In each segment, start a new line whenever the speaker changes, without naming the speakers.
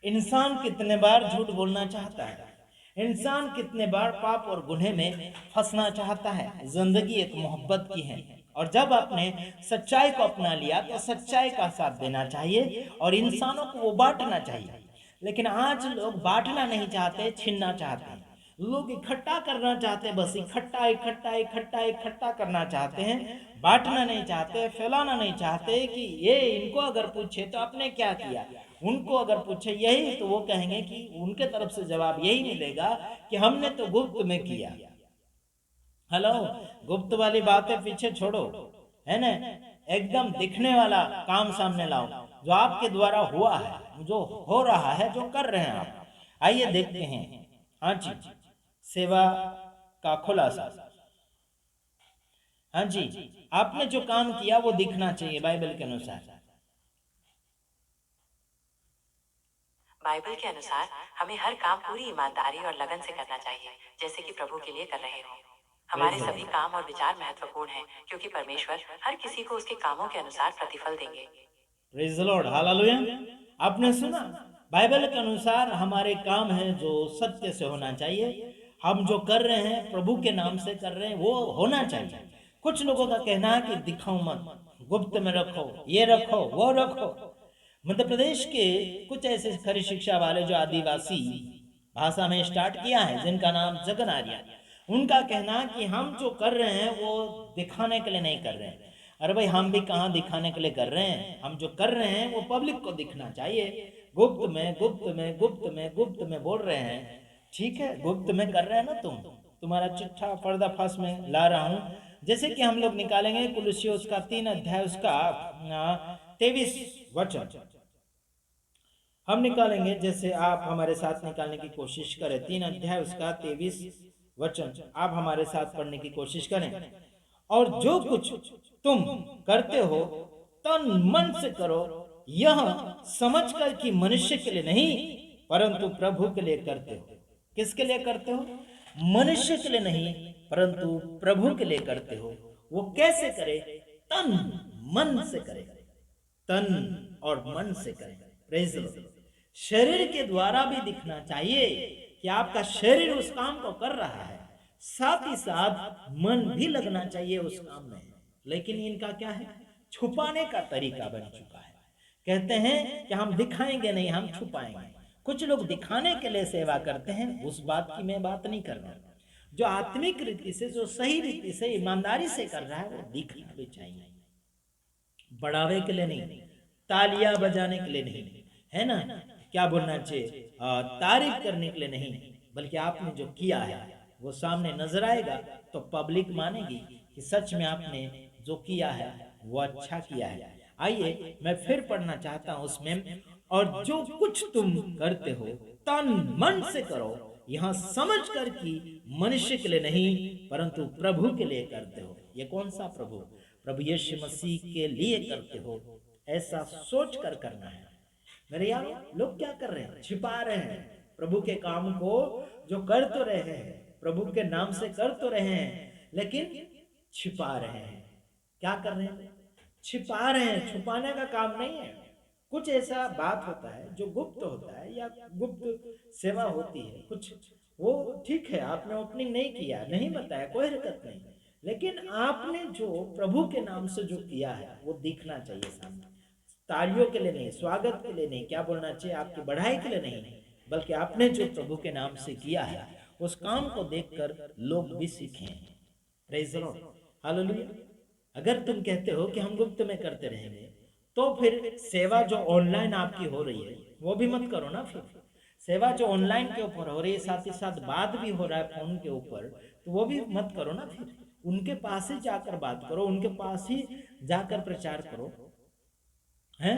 इंसान कितने बार झूठ बोलना चाहता है, इंसान कितने बार पाप और गुनाह में फंसना चाहता है। जिंदगी एक मोहब्बत की है, और जब आपने सच्चाई को अपना लिया तो सच्चाई का साथ देना चाहिए और इंसानों को वो बांटना चाहिए। लेकिन आज लोग बांटना नहीं चाहते, छीनना चाहते हैं। लोग इकट्ठा करना चाहते हैं, बस इकट्ठा इकट्ठा इकट्ठा इकट्ठा करना चाहते हैं, बांटना नहीं चाहते, फैलाना नहीं चाहते कि ये इनको अगर पूछे तो आपने क्या किया, उनको अगर पूछे यही तो वो कहेंगे कि उनके तरफ से जवाब यही मिलेगा कि हमने तो गुप्त में किया। हेलो, गुप्त वाली बातें पीछे छोड़ो, है ना, एकदम दिखने वाला काम सामने लाओ, जो आपके द्वारा हुआ है, जो हो रहा है, जो कर रहे हैं आप। आइए देखते हैं। हाँ जी, सेवा का खुलासा। हाँ जी, आपने जो काम किया वो दिखना चाहिए बाइबल के अनुसार।
बाइबल के अनुसार हमें हर काम पूरी ईमानदारी और लगन से करना चाहिए, जैसे कि प्रभु के लिए कर रहे हो। हमारे
प्रेज द
सभी
लॉर्ड।
काम और विचार महत्वपूर्ण हैं, क्योंकि परमेश्वर हर किसी को उसके कामों के अनुसार प्रतिफल देंगे।
Praise the Lord, hallelujah. आपने सुना, बाइबल के अनुसार हमारे काम है जो सत्य से होना चाहिए। हम जो कर रहे हैं प्रभु के नाम से कर रहे हैं, वो होना चाहिए। कुछ लोगों का कहना है कि दिखाओ मत, गुप्त में रखो, ये रखो, वो रखो। मध्य प्रदेश के कुछ ऐसे खरी शिक्षा वाले जो आदिवासी भाषा में स्टार्ट किया है, जिनका नाम जगन आर्य, उनका कहना कि हम जो कर रहे हैं वो दिखाने के लिए नहीं कर रहे हैं। अरे भाई, हम भी कहाँ दिखाने के लिए कर रहे हैं, हम जो कर रहे हैं वो पब्लिक को दिखना चाहिए। गुप्त में गुप्त में गुप्त में गुप्त में बोल रहे हैं, ठीक है, गुप्त में कर रहे हैं ना, तुम्हारा चिट्ठा पर्दाफाश में ला रहा हूं। जैसे कि हम लोग निकालेंगे कुलुस्सी उसका 3 अध्याय उसका 23 वचन हम निकालेंगे। जैसे आप हमारे साथ निकालने की कोशिश करें, 3 अध्याय उसका 23 वचन आप हमारे साथ पढ़ने की कोशिश करें। और जो कुछ तुम करते हो तन मन से करो, यह समझकर कि मनुष्य के लिए नहीं परंतु प्रभु के लिए करते हो। किसके लिए करते हो? मनुष्य के लिए नहीं परंतु प्रभु के लिए करते हो। वो कैसे करे? तन मन से करे, तन और मन से करे। Praise the Lord. शरीर के द्वारा भी दिखना चाहिए कि आपका शरीर उस काम को कर रहा है, साथ ही साथ मन भी लगना चाहिए उस काम में। लेकिन इनका क्या है? छुपाने का तरीका बन चुका है। कहते हैं कि हम दिखाएंगे नहीं, हम छुपाएंगे। कुछ लोग दिखाने के लिए सेवा करते हैं, उस बात की मैं बात नहीं कर रहा। जो आत्मिक रीति से, जो सही रीति से, ईमानदारी से कर रहा है, वो दिखना भी चाहिए। बढ़ावे के लिए नहीं, तालियां बजाने के लिए नहीं, है ना, क्या बोलना चाहिए, तारीफ करने के लिए नहीं, बल्कि आपने जो किया है वो सामने नजर आएगा तो पब्लिक मानेगी कि सच में आपने जो किया है वो अच्छा किया है। आइए मैं फिर पढ़ना चाहता हूं उसमें। और जो कुछ तुम करते हो तन मन से करो, यहां समझ कर कि मनुष्य के लिए नहीं परंतु प्रभु के लिए करते हो। ये कौन सा प्रभु? प्रभु यीशु मसीह के लिए करते हो, ऐसा सोच कर करना है। मेरे यार, लोग क्या कर रहे हैं? छिपा रहे हैं प्रभु के काम को, जो कर तो रहे हैं, प्रभु के नाम से कर तो रहे हैं, लेकिन छिपा रहे हैं। क्या कर रहे हैं? छिपा रहे हैं। छुपाने का काम नहीं है। कुछ ऐसा बात होता है जो गुप्त होता है या गुप्त सेवा होती है कुछ, वो ठीक है, आपने ओपनिंग नहीं किया, नहीं बताया, कोई हरकत नहीं, लेकिन आपने जो प्रभु के नाम से जो किया है वो दिखना चाहिए सामने। तालियों के लिए नहीं, स्वागत के लिए नहीं, क्या बोलना चाहिए, आपकी बढ़ाई के लिए नहीं, बल्कि आपने जो प्रभु के नाम से किया है उस काम को देखकर लोग भी सीखें। Praise the Lord, hallelujah. अगर तुम कहते हो कि हम गुप्त में करते रहेंगे, तो फिर सेवा जो ऑनलाइन आपकी हो रही है वो भी मत करो ना। फिर सेवा जो ऑनलाइन के ऊपर हो रही है, साथ ही साथ बात भी हो रहा है फोन के ऊपर, तो वो भी मत करो ना। फिर उनके पास ही जाकर बात करो, उनके पास ही जाकर प्रचार करो, हैं।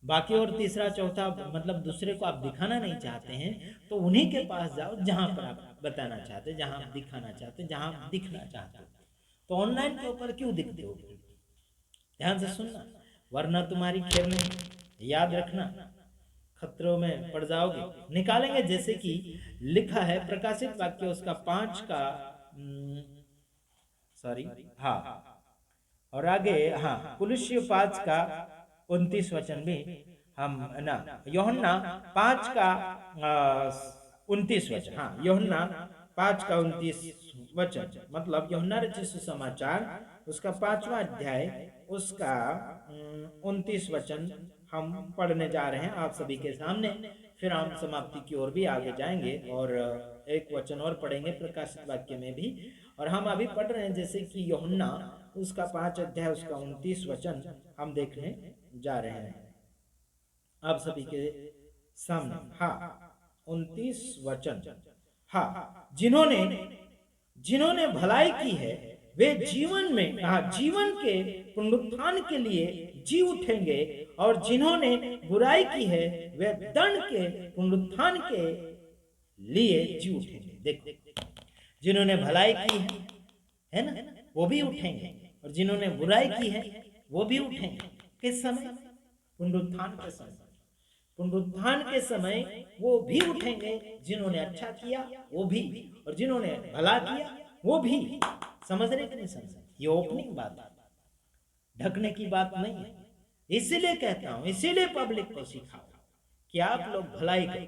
बाकी और तीसरा चौथा मतलब दूसरे को आप दिखाना नहीं चाहते हैं, तो उन्हीं के पास जाओ जहां पर आप बताना चाहते, जहां आप दिखाना चाहते, जहां आप दिखना चाहते हो। तो ऑनलाइन के ऊपर क्यों दिखते हो? ध्यान से सुनना, वरना तुम्हारी खेल नहीं, याद रखना, खतरों में पड़ जाओगे। निकालेंगे जैसे कि लिखा है प्रकाशित वाक्य उसका 5 का सॉरी, हाँ, और आगे, हाँ, कुलुस्सी 5 का 29 वचन भी हम ना यूहन्ना 5 का 29 वचन, हाँ यूहन्ना 5 का 29 वचन, मतलब यूहन्ना रचित सुसमाचार उसका 5वां अध्याय उसका 29 वचन हम पढ़ने जा रहे हैं आप सभी के सामने। फिर हम समाप्ति की ओर भी आगे जाएंगे और एक वचन और पढ़ेंगे प्रकाशित वाक्य में भी। और हम अभी पढ़ रहे हैं जैसे कि यूहन्ना उसका 5 अध्याय उसका 29 वचन हम देखने जा रहे हैं आप सभी के सामने। हाँ 29 वचन, हाँ जिन्होंने जिन्होंने भलाई की है वे जीवन में, हाँ जीवन के पुनरुत्थान के लिए जी उठेंगे, और जिन्होंने बुराई की है वे दंड के पुनरुत्थान के लिए जी उठेंगे। देखो जिन्होंने भलाई की है ना, वो भी उठेंगे, और जिन्होंने बुराई की है वो भी उठेंगे। किस समय? पुनरुत्थान के समय। पुनरुत्थान के समय वो भी उठेंगे, जिन्होंने अच्छा किया वो भी, और जिन्होंने भला किया वो भी। समझ रहे कि नहीं समझ रहे? ये ओपनिंग बात है, ढकने की बात नहीं है। इसीलिए कहता हूं, इसीलिए पब्लिक को सिखाओ कि आप लोग भलाई करो,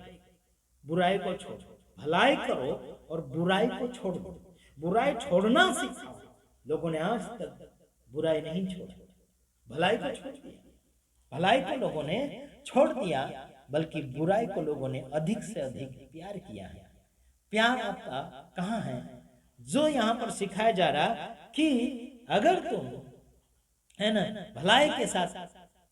बुराई को छोड़ो, भलाई करो और बुराई को छोड़ दो। बुराई छोड़ना सिखाओ। लोगों ने आज तक बुराई नहीं छोड़ा, भलाई को छोड़ दिया। भलाई को लोगों ने छोड़ दिया, बल्कि बुराई को लोगों ने अधिक से अधिक प्यार किया है। प्यार आपका कहाँ है? जो यहाँ पर सिखाया जा रहा कि अगर तुम है ना भलाई के साथ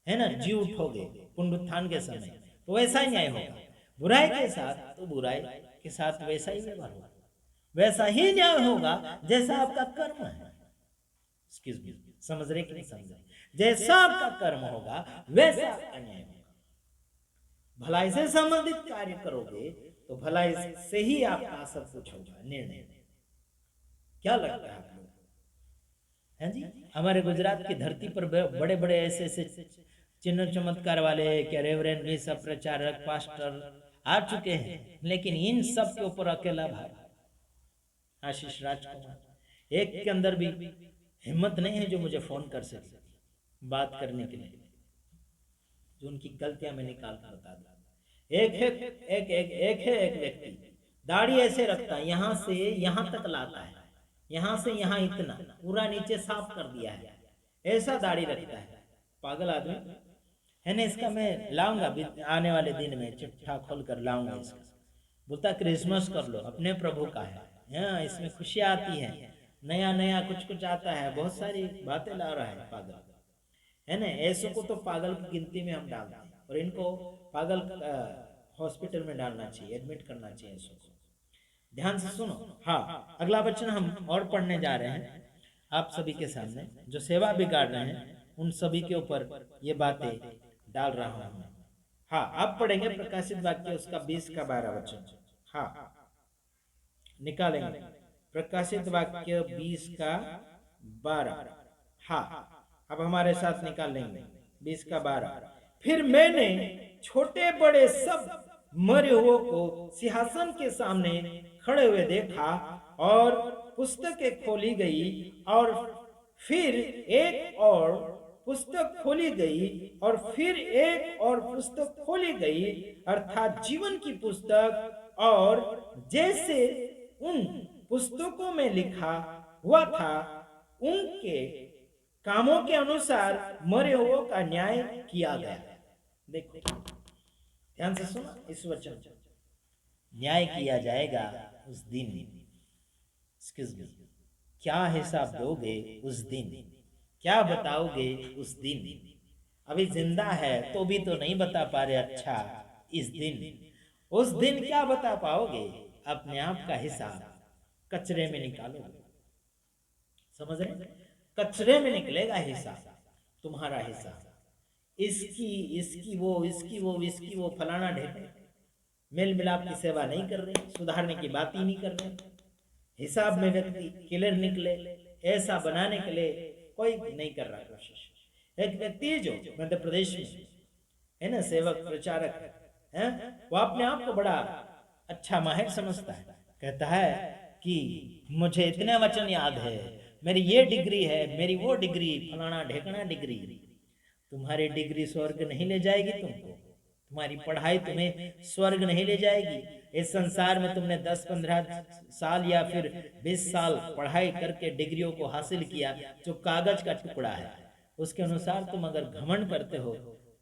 है ना जी उठोगे पुनरुत्थान के समय, तो वैसा ही न्याय होगा। बुराई के साथ तो बुराई के साथ वैसा ही व्यवहार होगा, वैसा ही न्याय होगा जैसा आपका कर्म है। समझ रहे कि नहीं समझ रहे? जैसा आपका कर्म होगा वैसा आपका न्याय होगा। भलाई से संबंधित कार्य करोगे तो भलाई से ही आपका सब कुछ होगा। निर्णय क्या लगता है आप लोग? हैं जी, हमारे गुजरात की धरती पर बड़े बड़े ऐसे ऐसे चिन्ह चमत्कार वाले क्या रेवरेंड बिशप प्रचारक पास्टर आ चुके हैं, लेकिन इन सब के ऊपर अकेला भाई आशीष राजकुमार एक के अंदर भी हिम्मत नहीं है जो मुझे फोन कर सके बात करने के लिए, जो उनकी गलतियां मैं निकाल कर बता दूं। एक व्यक्ति दाढ़ी ऐसे रखता है, यहाँ से यहाँ तक लाता है, यहाँ से यहाँ इतना पूरा नीचे साफ कर दिया है, ऐसा दाढ़ी रखता है। पागल आदमी है ना। इसका मैं लाऊंगा आने वाले दिन में, चिट्ठा खोल कर लाऊंगा इसका। बोलता क्रिसमस कर लो, अपने प्रभु का है, इसमें खुशियाँ आती है, नया नया कुछ कुछ आता है, बहुत सारी बातें ला रहा है पागल, है ना। ऐसों को तो पागल की गिनती में हम डालते हैं, और इनको पागल हॉस्पिटल में डालना चाहिए, एडमिट करना चाहिए ऐसों को। ध्यान से सुनो। हाँ अगला वचन हम और पढ़ने जा रहे हैं आप सभी के सामने। जो सेवा बिगाड़ रहे हैं उन सभी के ऊपर ये बातें डाल रहा हूं मैं। हाँ अब पढ़ेंगे प्रकाशित वाक्य उसका 20 का 12 वचन। हाँ निकालेंगे प्रकाशित वाक्य 20 का 12। हाँ अब हमारे साथ निकाल लेंगे 20 का 12। फिर मैंने छोटे बड़े सब मरे हुए को सिंहासन के सामने खड़े हुए देखा, और पुस्तकें खोली गई, और फिर एक और पुस्तक खोली गई, और फिर एक और पुस्तक खोली गई, अर्थात जीवन की पुस्तक। और जैसे उन पुस्तकों में लिखा हुआ था उनके कामों के अनुसार मरे हुओं का न्याय किया गया। देखो ध्यान से सुनो इस वचन, न्याय किया जाएगा उस दिन। क्या हिसाब दोगे उस दिन? क्या बताओगे उस दिन? अभी जिंदा है तो भी तो नहीं बता पा रहे। अच्छा इस दिन, उस दिन क्या बता पाओगे? अपने आप का हिसाब कचरे में निकालोगे। समझ रहे? कचरे में निकलेगा हिसाब, तुम्हारा हिसाब। इसकी वो फलाना ढेर मेल मिलाप की सेवा नहीं कर रहे, सुधारने की बात ही नहीं कर रहे। हिसाब में व्यक्ति क्लियर निकले ऐसा बनाने के लिए कोई नहीं कर रहा कोशिश। एक व्यक्ति जो मध्य प्रदेश में है ना, सेवक प्रचारक है, वो अपने आप को बड़ा अच्छा माहिर समझता है। कहता है कि मुझे इतने वचन याद है, मेरी ये डिग्री है, मेरी वो डिग्री, फलाना ढेकना डिग्री। तुम्हारी डिग्री स्वर्ग नहीं ले जाएगी तुमको। तुम्हारी पढ़ाई तुम्हें स्वर्ग नहीं ले जाएगी। इस संसार में तुमने 10-15 साल या फिर 20 साल पढ़ाई करके डिग्रियों को हासिल किया, जो कागज का टुकड़ा है, उसके अनुसार तुम अगर घमंड करते हो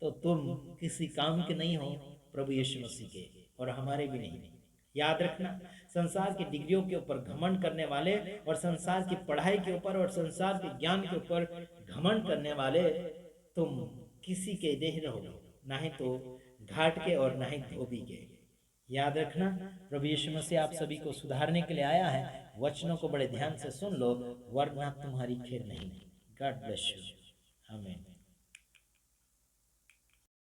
तो तुम किसी काम के नहीं हो प्रभु यीशु मसीह के, और हमारे भी नहीं। याद रखना, संसार की डिग्रियों के ऊपर घमंड करने वाले और संसार की पढ़ाई के ऊपर और संसार के ज्ञान के ऊपर घमंड करने वाले तुम किसी के नहीं रहोगे, ना ही तो घाट के और ना ही धोबी के। याद रखना, प्रभु यीशु मसीह आप सभी को सुधारने के लिए आया है। वचनों को बड़े ध्यान से सुन लो, वरना तुम्हारी खैर नहीं। God bless you. आमीन।